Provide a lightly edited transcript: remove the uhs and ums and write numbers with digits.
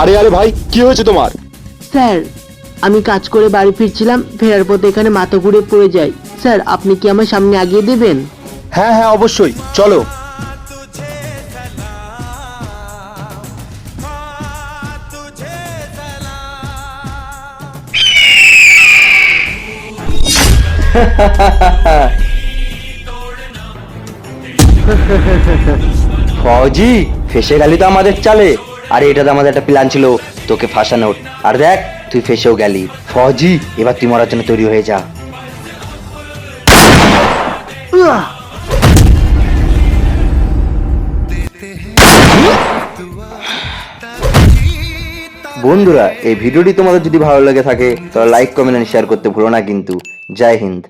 আরে আরে ভাই, কি হয়েছে তোমার? স্যার, আমি কাজ করে বাড়ি ফিরছিলাম, ফেরার পথে এখানে মাথা ঘুরে পড়ে যাই। স্যার, আপনি কি আমার সামনে আগিয়ে দেবেন? হ্যাঁ হ্যাঁ, অবশ্যই, চলো। ফৌজি, ফেসে গেলি তো আমাদের চালে। আরে এটা তো আমাদের একটা প্ল্যান ছিল তোকে ফাঁসানোর। আর দেখ, তুই ফেসেও গেলি। ফৌজি, এবার তুই মরার জন্য তৈরি হয়ে যা। বন্ধুরা, এই ভিডিওটি তোমাদের যদি ভালো লেগে থাকে তাহলে লাইক, কমেন্ট এন্ড শেয়ার করতে ভুলো না কিন্তু। জয় হিন্দ।